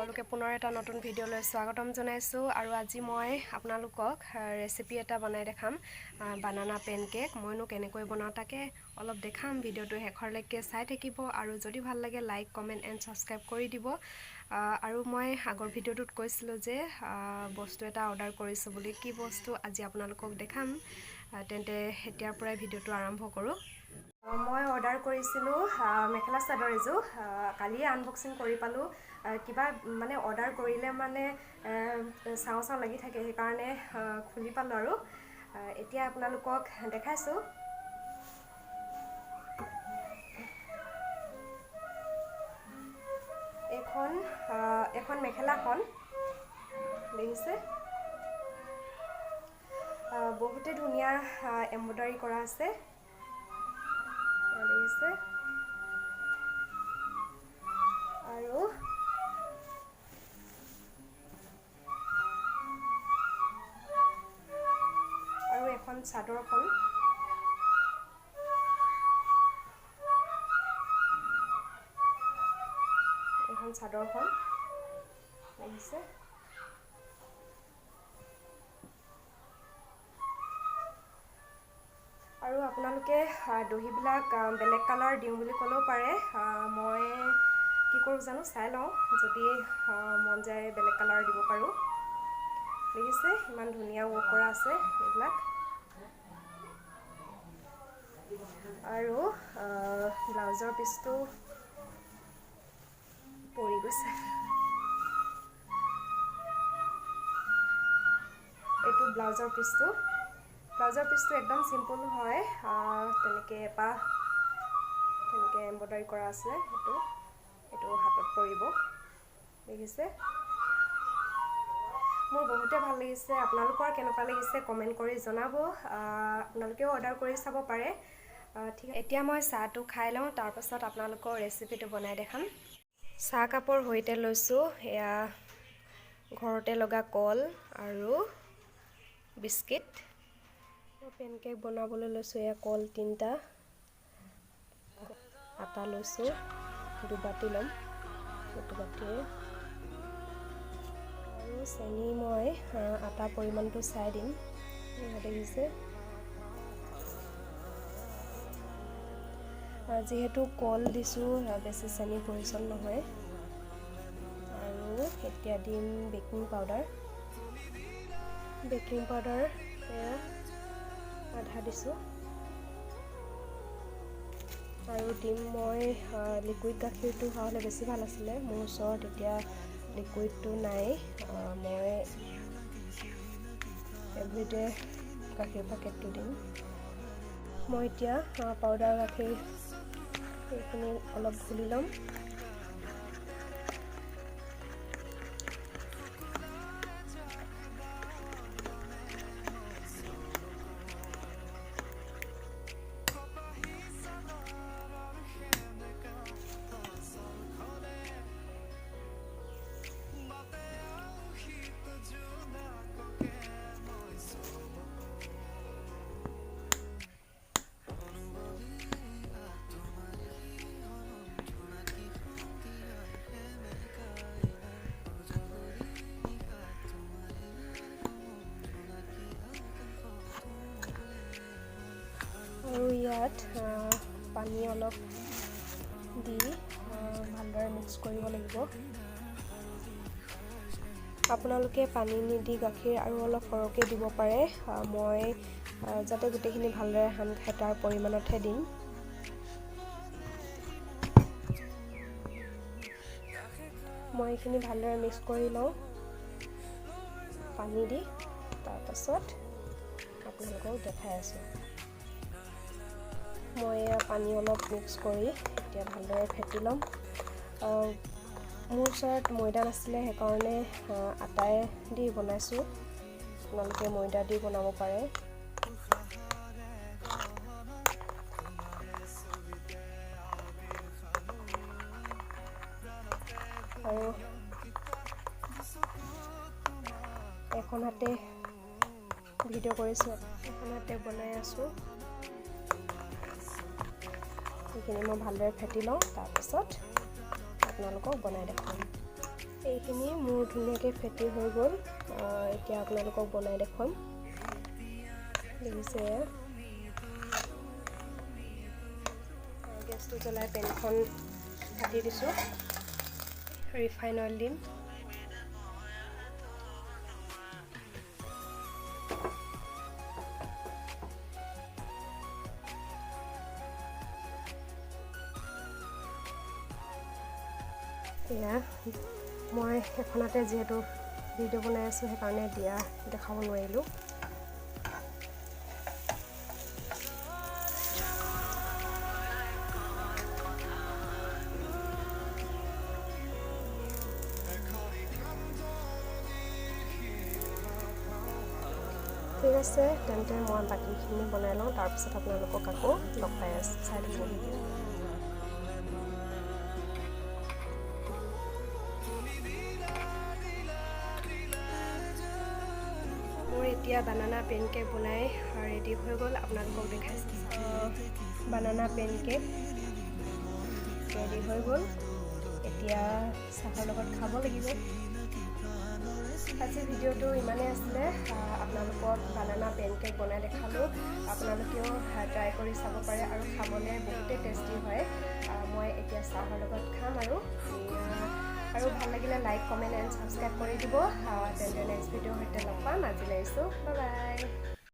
সকলোকে পুনৰ এটা নতুন ভিডিঅ'লৈ স্বাগতম জনাইছোঁ আৰু আজি মই আপোনালোকক ৰেচিপি এটা বনাই দেখাম বানানা পেনকেক মইনো কেনেকৈ বনাওঁ তাকে অলপ দেখাম ভিডিঅ'টো শেষৰলৈকে চাই থাকিব আৰু যদি ভাল লাগে লাইক কমেন্ট এণ্ড সাবস্ক্ৰাইব কৰি দিব আৰু মই আগৰ ভিডিঅ'টোত কৈছিলোঁ যে বস্তু এটা অৰ্ডাৰ কৰিছোঁ বুলি কি বস্তু আজি আপোনালোকক দেখাম তেন্তে এতিয়াৰ পৰাই ভিডিঅ'টো আৰম্ভ কৰোঁ মই অৰ্ডাৰ কৰিছিলোঁ মেখেলা চাদৰ এযোৰ কালি আনবক্সিং কৰি পালোঁ কিবা মানে অৰ্ডাৰ কৰিলে মানে চাওঁ চাওঁ লাগি থাকে সেইকাৰণে খুলি পালোঁ আৰু এতিয়া আপোনালোকক দেখাইছোঁ এখন মেখেলাখন দেখিছে বহুতে ধুনীয়া এমব্ৰইডাৰী কৰা আছে দেখিছে আৰু এখন চাদৰখন দেখিছে আৰু আপোনালোকে দহিবিলাক বেলেগ কালাৰ দিওঁ বুলি ক'লেও পাৰে মই কি কৰোঁ জানো চাই লওঁ যদি মন যায় বেলেগ কালাৰ দিব পাৰোঁ দেখিছে ইমান ধুনীয়া ৱৰ্ক কৰা আছে এইবিলাক আৰু ব্লাউজৰ পিচটো পৰি গৈছে এইটো ব্লাউজৰ পিচটো একদম সিম্পল হয় তেনেকৈ এমব্ৰইডাৰী কৰা আছে এইটো হাতত পৰিব দেখিছে মোৰ বহুতে ভাল লাগিছে আপোনালোকৰ কেনেকুৱা লাগিছে কমেন্ট কৰি জনাব আপোনালোকেও অৰ্ডাৰ কৰি চাব পাৰে ঠিক এতিয়া মই চাহটো খাই লওঁ তাৰ পাছত আপোনালোকৰ ৰেচিপিটো বনাই দেখাম চাহ কাপৰ সৈতে লৈছোঁ এয়া ঘৰতে লগা কল আৰু বিস্কিট পেনকেক বনাবলৈ লৈছোঁ এয়া কল 3টা আটা লৈছোঁ 2 বাটি ল'ম 2 বাটিয়ে আৰু চেনি মই আটা পৰিমাণটো চাই দিম দেখিছে যিহেতু কল দিছোঁ বেছি চেনি প্ৰয়োজন নহয় আৰু এতিয়া দিম বেকিং পাউডাৰ আধা দিছোঁ আৰু দিম মই লিকুইড গাখীৰটো হ'লে বেছি ভাল আছিলে মোৰ ওচৰত এতিয়া লিকুইডটো নাই মই এভৰিডে গাখীৰ পেকেটটো দিম মই এতিয়া পাউডাৰ গাখীৰ এইখিনি অলপ ঘুলি ল'ম আৰু ইয়াত পানী অলপ দি ভালদৰে মিক্স কৰিব লাগিব আপোনালোকে পানী নিদি গাখীৰ আৰু অলপ সৰহকৈ দিব পাৰে মই যাতে গোটেইখিনি ভালদৰে সান খাই তাৰ পৰিমাণতহে দিম মই এইখিনি ভালদৰে মিক্স কৰি লওঁ পানী দি তাৰপাছত আপোনালোকক দেখাই আছোঁ মই পানী অলপ মিক্স কৰি এতিয়া ভালদৰে ফেটি ল'ম মোৰ ওচৰত ময়দা নাছিলে সেইকাৰণে আটাই দি বনাইছোঁ আপোনালোকে ময়দা দি বনাব পাৰে আৰু এখন হাতে ভিডিঅ' কৰিছোঁ এখন হাতে বনাই আছোঁ এইখিনি মই ভালদৰে ফেটি লওঁ তাৰপিছত আপোনালোকক বনাই দেখাম এইখিনি মোৰ ধুনীয়াকৈ ফেটি হৈ গ'ল এতিয়া আপোনালোকক বনাই দেখুৱাম দেখিছে গেছটো জ্বলাই পেনখন কাটি দিছোঁ ৰিফাইন অইল দিম এয়া মই এখনতে যেহেতু ভিডিঅ' বনাই আছোঁ সেইকাৰণে দিয়া দেখাব নোৱাৰিলোঁ ঠিক আছে তেন্তে মই বাকীখিনি বনাই লওঁ তাৰপিছত আপোনালোকক আকৌ লগ পাই আছোঁ চাই থাকিব ভিডিঅ' মোৰ এতিয়া বানানা পেনকেক বনাই ৰেডি হৈ গ'ল আপোনালোকক দেখাইছোঁ বানানা পেনকেক ৰেডি হৈ গ'ল এতিয়া চাহৰ লগত খাব লাগিব আজি ভিডিঅ'টো ইমানেই আছিলে আপোনালোকক বানানা পেনকেক বনাই দেখালোঁ আপোনালোকেও ট্ৰাই কৰি চাব পাৰে আৰু খাবলৈ বহুতেই টেষ্টি হয় মই এতিয়া চাহৰ লগত খাম আৰু ভাল লাগিলে লাইক কমেণ্ট এণ্ড ছাবস্ক্ৰাইব কৰি দিব তেন্তে নেক্সট ভিডিঅ'ৰ সৈতে লগ পাম আজিলৈ আহিছোঁ বাই বাই